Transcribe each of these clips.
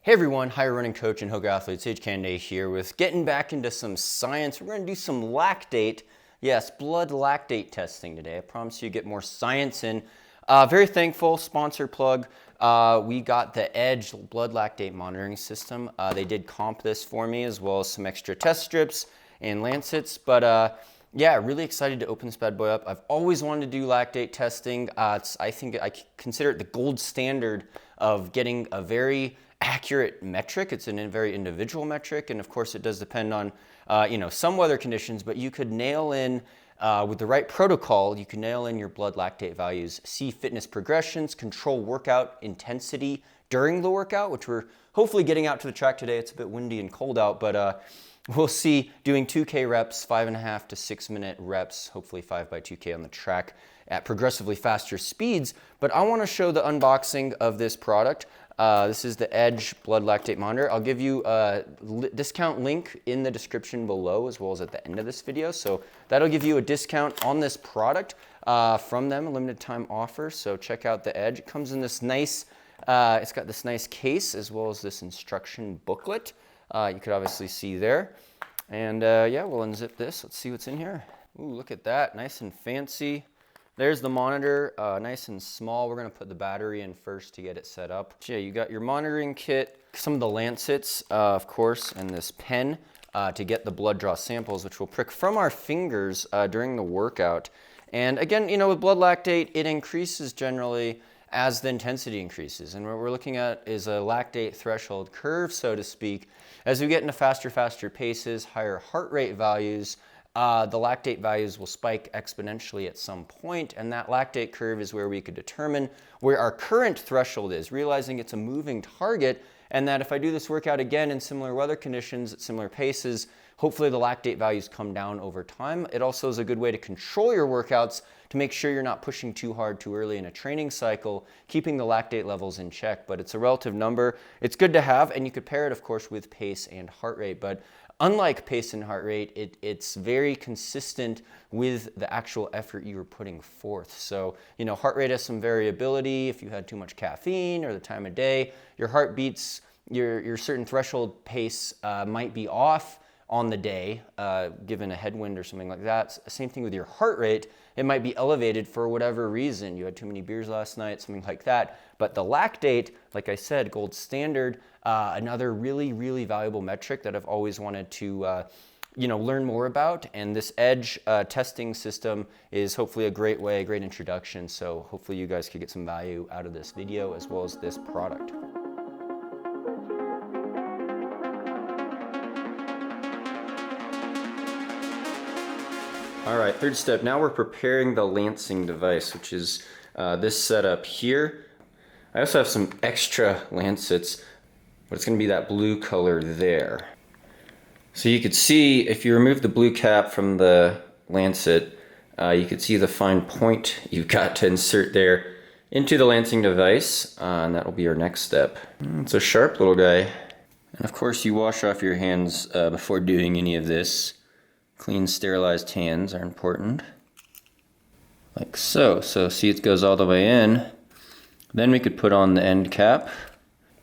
Hey everyone, higher running coach and Hoga athlete Sage Canday here with getting back into some science. We're going to do some lactate, yes, blood lactate testing today. I promise you get more science in. Very thankful, sponsor plug. We got the Edge blood lactate monitoring system. They did comp this for me as well as some extra test strips and lancets. But yeah, really excited to open this bad boy up. I've always wanted to do lactate testing. I think I consider it the gold standard of getting a very accurate metric. It's a very individual metric, and of course it does depend on some weather conditions, but you could nail in with the right protocol, you can nail in your blood lactate values, see fitness progressions, control workout intensity during the workout, which we're hopefully getting out to the track today. It's a bit windy and cold out, but we'll see doing 2K reps, 5.5 to 6 minute reps, hopefully 5 by 2K on the track at progressively faster speeds. But I want to show the unboxing of this product. This is the Edge blood lactate monitor. I'll give you a discount link in the description below as well as at the end of this video. So that'll give you a discount on this product from them, a limited time offer. So check out the Edge. It comes in this nice, it's got this nice case as well as this instruction booklet. You could obviously see there. And yeah, we'll unzip this. Let's see what's in here. Ooh, look at that, nice and fancy. There's the monitor, nice and small. We're gonna put the battery in first to get it set up. So yeah, you got your monitoring kit, some of the lancets, of course, and this pen to get the blood draw samples, which we'll prick from our fingers during the workout. And again, with blood lactate, it increases generally as the intensity increases. And what we're looking at is a lactate threshold curve, so to speak. As we get into faster paces, higher heart rate values, the lactate values will spike exponentially at some point, and that lactate curve is where we could determine where our current threshold is, realizing it's a moving target, and that if I do this workout again in similar weather conditions at similar paces, hopefully the lactate values come down over time. It also is a good way to control your workouts to make sure you're not pushing too hard too early in a training cycle, keeping the lactate levels in check. But it's a relative number. It's good to have, and you could pair it, of course, with pace and heart rate. But unlike pace and heart rate, it's very consistent with the actual effort you were putting forth. So, heart rate has some variability. If you had too much caffeine or the time of day, your heart beats, your certain threshold pace might be off on the day, given a headwind or something like that. Same thing with your heart rate. It might be elevated for whatever reason. You had too many beers last night, something like that. But the lactate, like I said, gold standard, another really, really valuable metric that I've always wanted to learn more about. And this Edge testing system is hopefully a great way, a great introduction. So hopefully you guys could get some value out of this video as well as this product. All right, third step. Now we're preparing the lancing device, which is this setup here. I also have some extra lancets, but it's gonna be that blue color there. So you could see, if you remove the blue cap from the lancet, you could see the fine point you've got to insert there into the lancing device, and that'll be our next step. It's a sharp little guy. And of course you wash off your hands before doing any of this. Clean, sterilized hands are important, like so. So see, it goes all the way in. Then we could put on the end cap.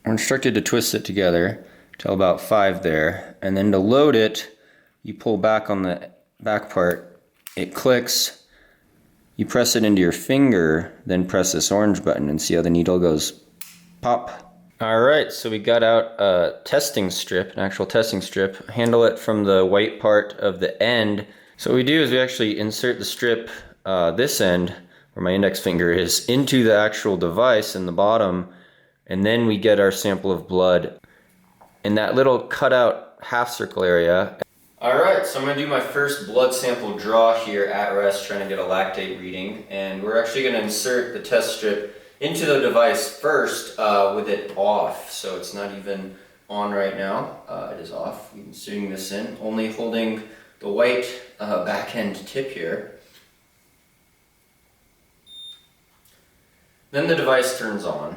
We're instructed to twist it together till about 5 there, and then to load it, you pull back on the back part, it clicks, you press it into your finger, then press this orange button and see how the needle goes pop. Alright, so we got out a testing strip, an actual testing strip, handle it from the white part of the end. So what we do is we actually insert the strip, this end, where my index finger is, into the actual device in the bottom, and then we get our sample of blood in that little cutout half circle area. Alright, so I'm going to do my first blood sample draw here at rest, trying to get a lactate reading, and we're actually going to insert the test strip into the device first with it off, so it's not even on right now. It is off. We're inserting this in, only holding the white back end tip here. Then the device turns on,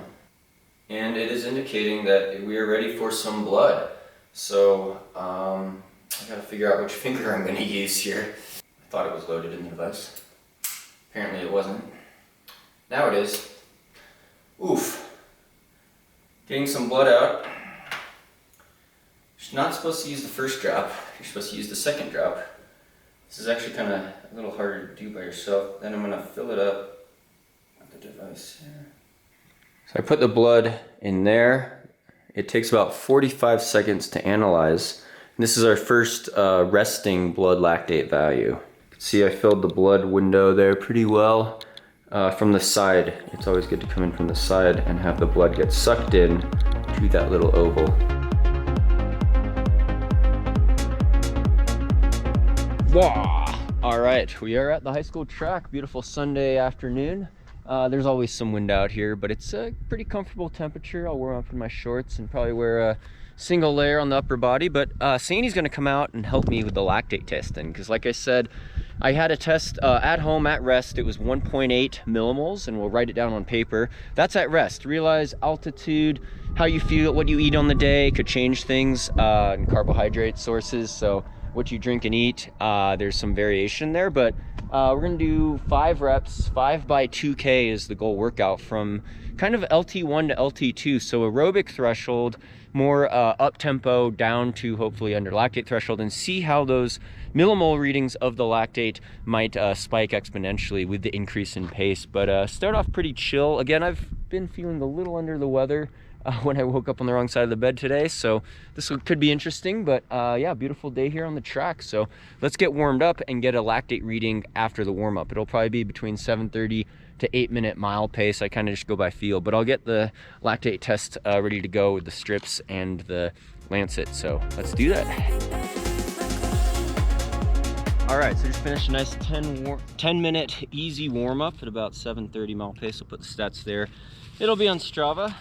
and it is indicating that we are ready for some blood. So I gotta figure out which finger I'm gonna use here. I thought it was loaded in the device. Apparently it wasn't. Now it is. Oof. Getting some blood out. You're not supposed to use the first drop, you're supposed to use the second drop. This is actually kind of a little harder to do by yourself. Then I'm going to fill it up with the device here. So I put the blood in there. It takes about 45 seconds to analyze. And this is our first resting blood lactate value. You can see I filled the blood window there pretty well. From the side, it's always good to come in from the side and have the blood get sucked in to that little oval. Wow. All right, we are at the high school track. Beautiful Sunday afternoon. There's always some wind out here, but it's a pretty comfortable temperature. I'll warm up in my shorts and probably wear a single layer on the upper body, but Sandy's gonna come out and help me with the lactate testing, because like I said, I had a test at home at rest. It was 1.8 millimoles, and we'll write it down on paper. That's at rest. Realize altitude, how you feel, what you eat on the day could change things, and carbohydrate sources, so what you drink and eat, there's some variation there, but we're gonna do 5 reps. 5 by 2K is the goal workout, from kind of LT1 to LT2, so aerobic threshold, more up tempo down to hopefully under lactate threshold, and see how those millimole readings of the lactate might spike exponentially with the increase in pace. But start off pretty chill. Again, I've been feeling a little under the weather when I woke up on the wrong side of the bed today, so this could be interesting. But yeah, beautiful day here on the track, so let's get warmed up and get a lactate reading after the warm-up. It'll probably be between 7:30 to 8-minute mile pace. I kind of just go by feel, but I'll get the lactate test ready to go with the strips and the lancet, so let's do that. All right, so just finished a nice 10-minute easy warm-up at about 7:30 mile pace. I'll put the stats there. It'll be on Strava.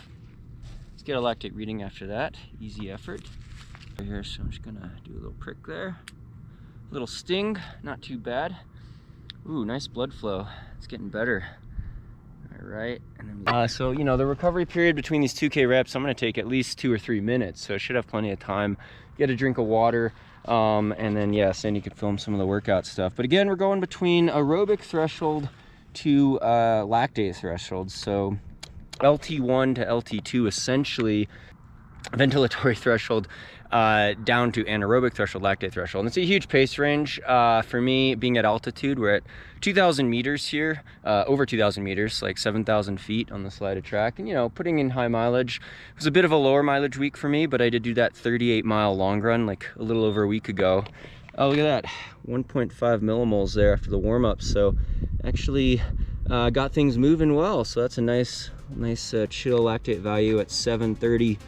Let's get a lactate reading after that. Easy effort. Right here, so I'm just gonna do a little prick there. A little sting, not too bad. Ooh, nice blood flow. It's getting better. All right, and then so you know, the recovery period between these 2K reps, I'm gonna take at least 2 or 3 minutes, so I should have plenty of time. Get a drink of water, and then yeah, Sandy could film some of the workout stuff. But again, we're going between aerobic threshold to lactate threshold. So LT1 to LT2, essentially ventilatory threshold down to anaerobic threshold, lactate threshold. And it's a huge pace range. For me, being at altitude, we're at 2,000 meters here, over 2,000 meters, like 7,000 feet on the slide of track. And you know, putting in high mileage, it was a bit of a lower mileage week for me, but I did do that 38-mile long run like a little over a week ago. Oh, look at that, 1.5 millimoles there after the warm-up. So actually got things moving well. So that's a nice chill lactate value at 7:30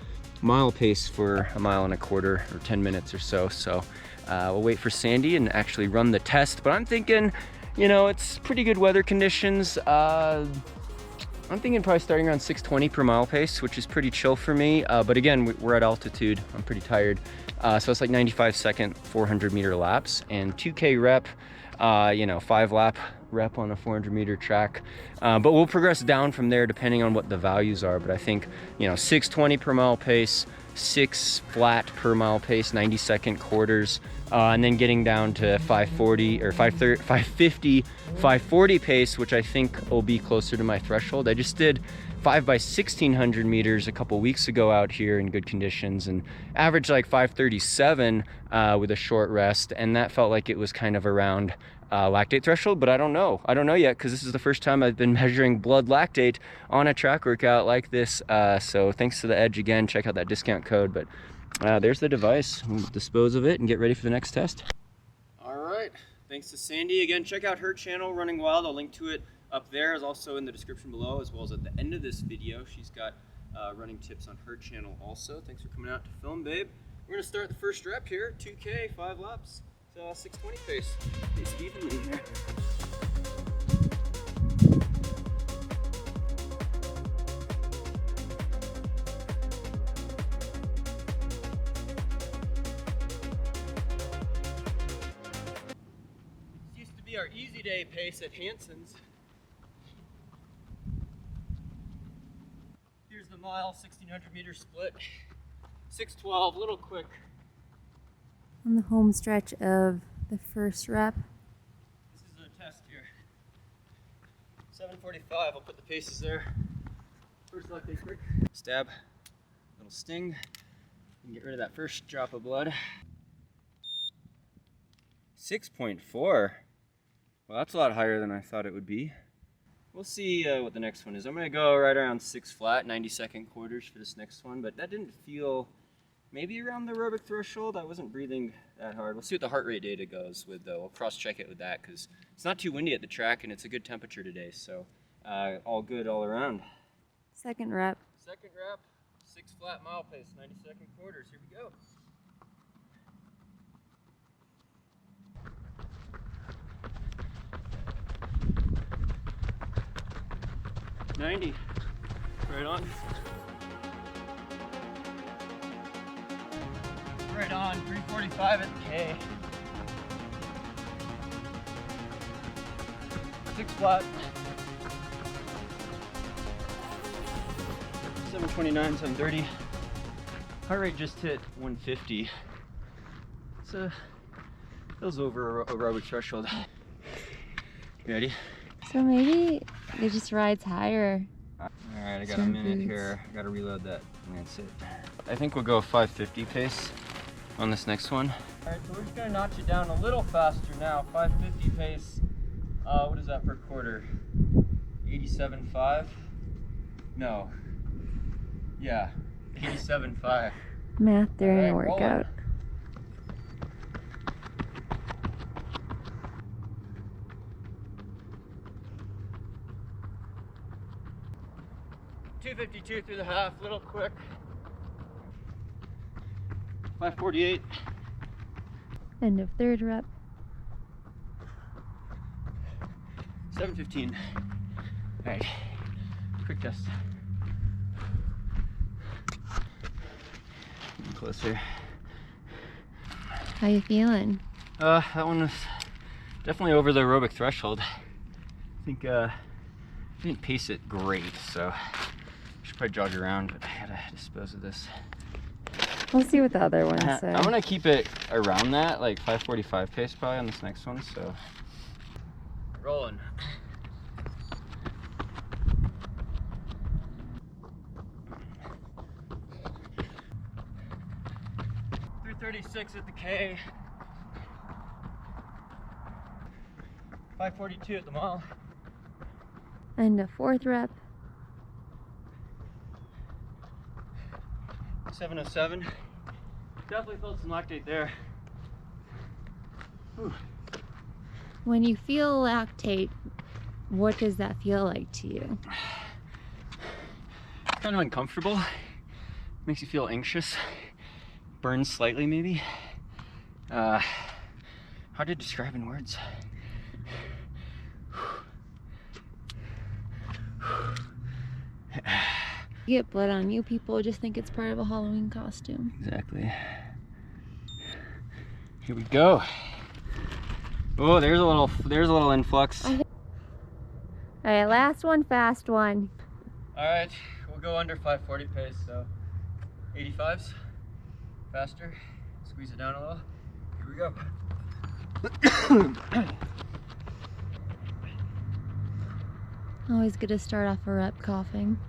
mile pace for 1.25 miles or 10 minutes or so. So we'll wait for Sandy and actually run the test. But I'm thinking, you know, it's pretty good weather conditions. I'm thinking probably starting around 6:20 per mile pace, which is pretty chill for me. But again, we're at altitude. I'm pretty tired. So it's like 95-second 400-meter laps and 2K rep, you know, 5-lap rep on a 400-meter track. But we'll progress down from there depending on what the values are. But I think, you know, 6:20 per mile pace, 6 flat per mile pace, 90-second quarters, and then getting down to 540 or 550, 540 pace, which I think will be closer to my threshold. I just did 5 by 1600 meters a couple weeks ago out here in good conditions and averaged like 537 with a short rest, and that felt like it was kind of around lactate threshold, but I don't know yet, because this is the first time I've been measuring blood lactate on a track workout like this. So thanks to the Edge again. Check out that discount code. But there's the device. We'll dispose of it and get ready for the next test. All right, thanks to Sandy again. Check out her channel, Running Wild. I'll link to it up there, is also in the description below, as well as at the end of this video. She's got running tips on her channel also. Thanks for coming out to film, babe. We're gonna start the first rep here, 2K, 5 laps. 6:20 pace. Pace evenly here. This used to be our easy day pace at Hanson's. Here's the mile, 1,600-meter split. 6:12, a little quick. On the home stretch of the first rep. This is a test here. 7:45, I'll put the paces there. First lactate quick. Stab, little sting. Get rid of that first drop of blood. 6.4. Well, that's a lot higher than I thought it would be. We'll see what the next one is. I'm going to go right around 6 flat, 90-second quarters for this next one, but that didn't feel maybe around the aerobic threshold. I wasn't breathing that hard. We'll see what the heart rate data goes with, though. We'll cross-check it with that because it's not too windy at the track and it's a good temperature today, so all good all around. Second rep. Second rep, 6 flat mile pace, 90-second quarters. Here we go. 90. Right on. Right on. 345 at the K. 6 flat. 729, 730. Heart rate just hit 150. So feels over aerobic threshold. You ready? So maybe it just rides higher. Alright, I got a minute here. I gotta reload that and that's it. I think we'll go 550 pace on this next one. Alright, so we're just gonna notch it down a little faster now. 550 pace. What is that per quarter? 87.5? No. Yeah, 87.5. Math during a workout. Rolling. .252 through the half, little quick. 548. End of third rep. 715. All right, quick test. Closer. How you feeling? That one was definitely over the aerobic threshold. I think I didn't pace it great, so should probably jog around, but I gotta dispose of this. We'll see what the other ones say. I'm gonna keep it around that, like 545 pace probably on this next one, so. Rolling. .336 at the K. 542 at the mile. End of fourth rep. 707. Definitely felt some lactate there. Whew. When you feel lactate, what does that feel like to you? Kind of uncomfortable. Makes you feel anxious. Burns slightly, maybe. Hard to describe in words. You get blood on you, people just think it's part of a Halloween costume. Exactly. Here we go. Oh, there's a little influx. All right, last one, fast one. All right, we'll go under 540 pace, so 85s, faster. Squeeze it down a little. Here we go. Always good to start off a rep coughing.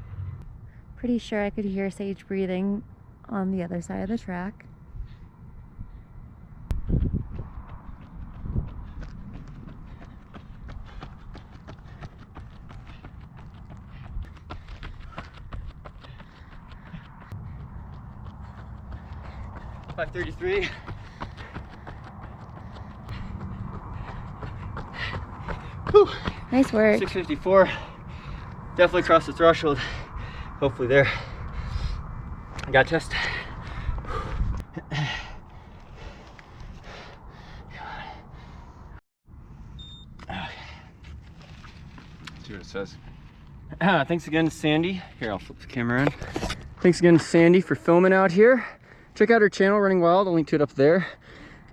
Pretty sure I could hear Sage breathing on the other side of the track. .533. Whew. Nice work. 654. Definitely crossed the threshold. Hopefully there. I got a test. See what it says. Thanks again, Sandy. Here, I'll flip the camera in. Thanks again, Sandy, for filming out here. Check out her channel, Running Wild. I'll link to it up there.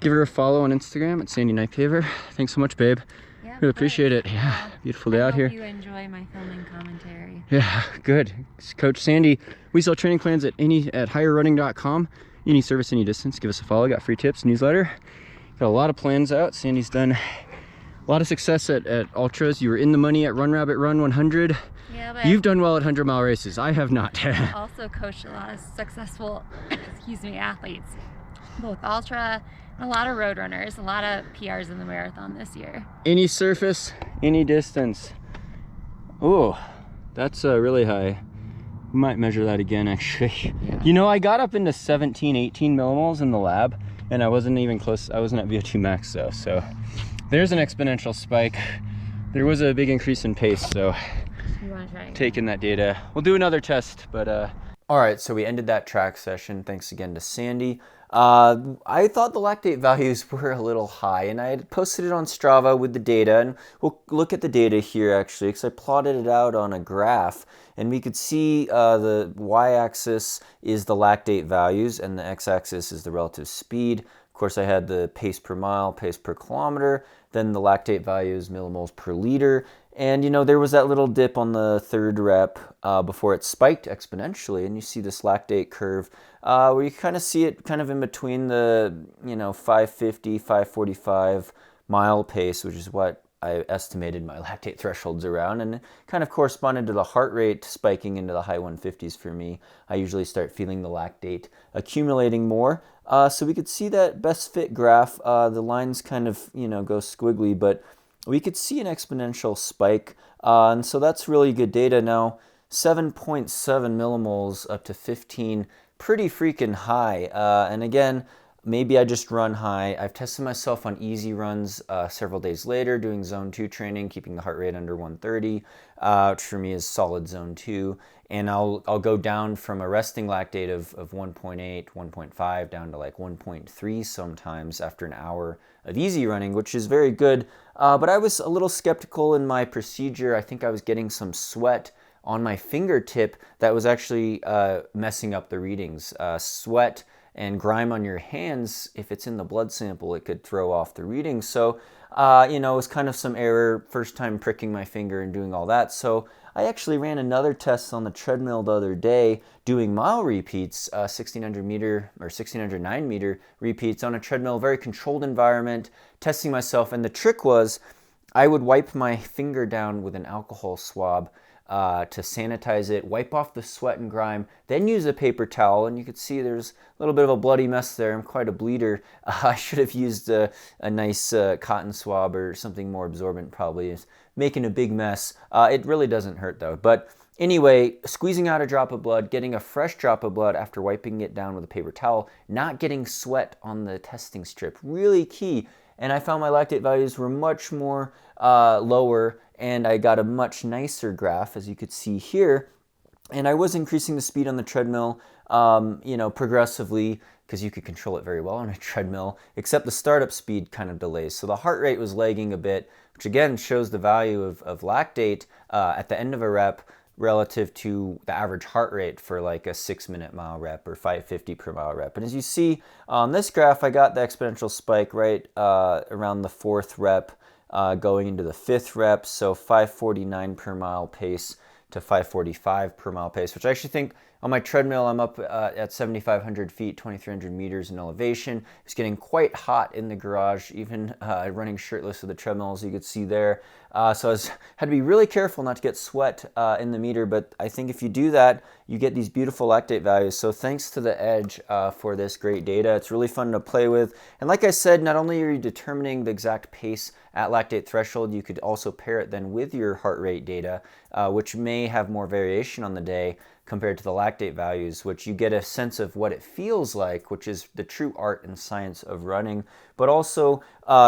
Give her a follow on Instagram at Sandy Knifehaver. Thanks so much, babe. Yep, Really appreciate it. Yeah, beautiful day out here. I hope you enjoy my filming commentary. Yeah, good. Coach Sandy. We sell training plans at higherrunning.com. Any service, any distance. Give us a follow. Got free tips, newsletter. Got a lot of plans out. Sandy's done a lot of success at ultras. You were in the money at Run Rabbit Run 100. Yeah, but You've done well at 100-mile races. I have not. also coached a lot of successful, excuse me, athletes, both ultra and a lot of road runners, a lot of PRs in the marathon this year. Any surface, any distance. Oh, that's really high. We might measure that again, actually. Yeah. You know, I got up into 17, 18 millimoles in the lab, and I wasn't even close. I wasn't at VO2 max though, so there's an exponential spike. There was a big increase in pace, so taking that data. We'll do another test, but all right, so we ended that track session. Thanks again to Sandy. I thought the lactate values were a little high, and I had posted it on Strava with the data, and we'll look at the data here actually, because I plotted it out on a graph, and we could see the y-axis is the lactate values, and the x-axis is the relative speed. Of course, I had the pace per mile, pace per kilometer, then the lactate values, millimoles per liter. And, you know, there was that little dip on the third rep before it spiked exponentially. And you see this lactate curve where you kind of see it kind of in between the, 550, 545 mile pace, which is what I estimated my lactate thresholds around. And it kind of corresponded to the heart rate spiking into the high 150s for me. I usually start feeling the lactate accumulating more. So we could see that best fit graph. The lines kind of, go squiggly, but we could see an exponential spike, and so that's really good data. Now, 7.7 millimoles up to 15, pretty freaking high. And again, maybe I just run high. I've tested myself on easy runs several days later, doing zone 2 training, keeping the heart rate under 130, which for me is solid zone 2. And I'll go down from a resting lactate of 1.8, 1.5 down to like 1.3 sometimes after an hour of easy running, which is very good. But I was a little skeptical in my procedure. I think I was getting some sweat on my fingertip that was actually messing up the readings. Sweat and grime on your hands, if it's in the blood sample, it could throw off the readings. So, it was kind of some error, first time pricking my finger and doing all that. So I actually ran another test on the treadmill the other day doing mile repeats, 1600 meter or 1609 meter repeats on a treadmill, very controlled environment, testing myself. And the trick was I would wipe my finger down with an alcohol swab to sanitize it, wipe off the sweat and grime, then use a paper towel. And you could see there's a little bit of a bloody mess there. I'm quite a bleeder. I should have used a nice cotton swab or something more absorbent, probably. Is making a big mess. It really doesn't hurt though. But anyway, squeezing out a drop of blood, getting a fresh drop of blood after wiping it down with a paper towel, not getting sweat on the testing strip, really key. And I found my lactate values were much more lower, and I got a much nicer graph, as you could see here. And I was increasing the speed on the treadmill, progressively, because you could control it very well on a treadmill, except the startup speed kind of delays. So the heart rate was lagging a bit, which again shows the value of lactate at the end of a rep relative to the average heart rate for like a 6-minute mile rep or 550 per mile rep. And as you see on this graph, I got the exponential spike right around the 4th rep going into the 5th rep. So 549 per mile pace to 545 per mile pace, which I actually think on my treadmill, I'm up at 7,500 feet, 2,300 meters in elevation. It's getting quite hot in the garage, even running shirtless with the treadmill, as you could see there. So I had to be really careful not to get sweat in the meter, but I think if you do that, you get these beautiful lactate values. So thanks to the Edge for this great data. It's really fun to play with. And like I said, not only are you determining the exact pace at lactate threshold, you could also pair it then with your heart rate data, which may have more variation on the day compared to the lactate values, which you get a sense of what it feels like, which is the true art and science of running, but also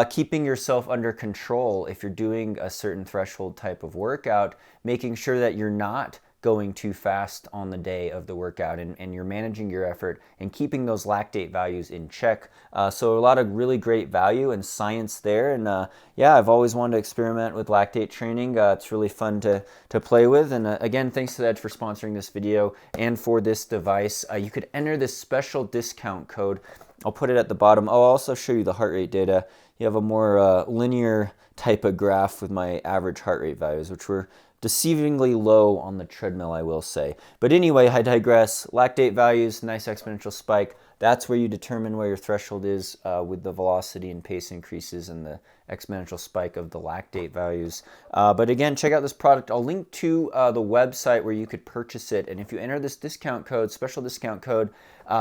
keeping yourself under control if you're doing a certain threshold type of workout, making sure that you're not going too fast on the day of the workout, and you're managing your effort and keeping those lactate values in check. So a lot of really great value and science there. And yeah, I've always wanted to experiment with lactate training. It's really fun to play with. And again, thanks to Ed for sponsoring this video and for this device. You could enter this special discount code. I'll put it at the bottom. I'll also show you the heart rate data. You have a more linear type of graph with my average heart rate values, which were deceivingly low on the treadmill, I will say. But anyway, I digress. Lactate values, nice exponential spike. That's where you determine where your threshold is with the velocity and pace increases and the exponential spike of the lactate values. But again, check out this product. I'll link to the website where you could purchase it. And if you enter this discount code, special discount code,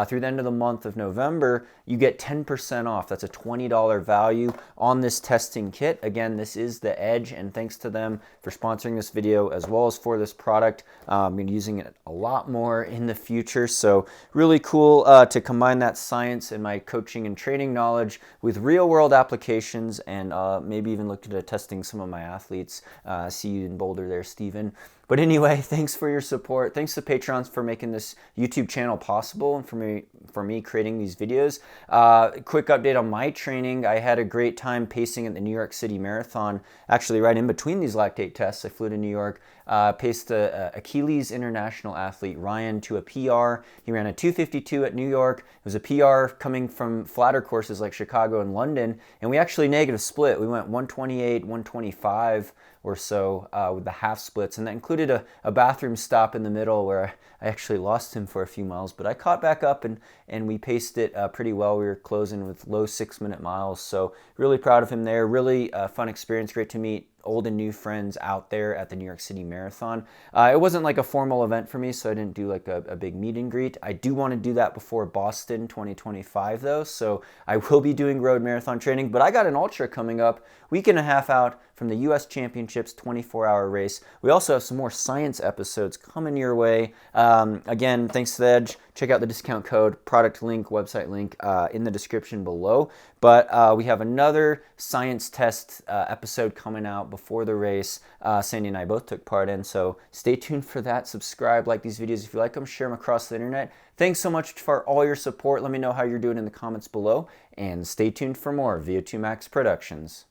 through the end of the month of November, you get 10% off. That's a $20 value on this testing kit. Again, this is the Edge, and thanks to them for sponsoring this video as well as for this product. I'm going to be using it a lot more in the future, so really cool to combine that science and my coaching and training knowledge with real-world applications, and maybe even look at testing some of my athletes. See you in Boulder there, Steven. But anyway, thanks for your support. Thanks to Patrons for making this YouTube channel possible and for me creating these videos. Quick update on my training. I had a great time pacing at the New York City Marathon. Actually, right in between these lactate tests, I flew to New York, paced the Achilles international athlete Ryan to a PR. He ran a 2:52 at New York. It was a PR coming from flatter courses like Chicago and London, and we actually negative split. We went 128, 125 or so with the half splits, and that included a bathroom stop in the middle where I actually lost him for a few miles, but I caught back up and we paced it pretty well. We were closing with low 6-minute miles, so really proud of him there. Really fun experience, great to meet old and new friends out there at the New York City Marathon. It wasn't like a formal event for me, so I didn't do like a big meet and greet. I do want to do that before Boston 2025 though, so I will be doing road marathon training, but I got an ultra coming up, week and a half out from the US Championships 24-hour race. We also have some more science episodes coming your way. Again, thanks to the Edge. Check out the discount code, product link, website link in the description below. But we have another science test episode coming out before the race. Sandy and I both took part in, so stay tuned for that. Subscribe, like these videos if you like them, share them across the internet. Thanks so much for all your support. Let me know how you're doing in the comments below, and stay tuned for more VO2 Max Productions.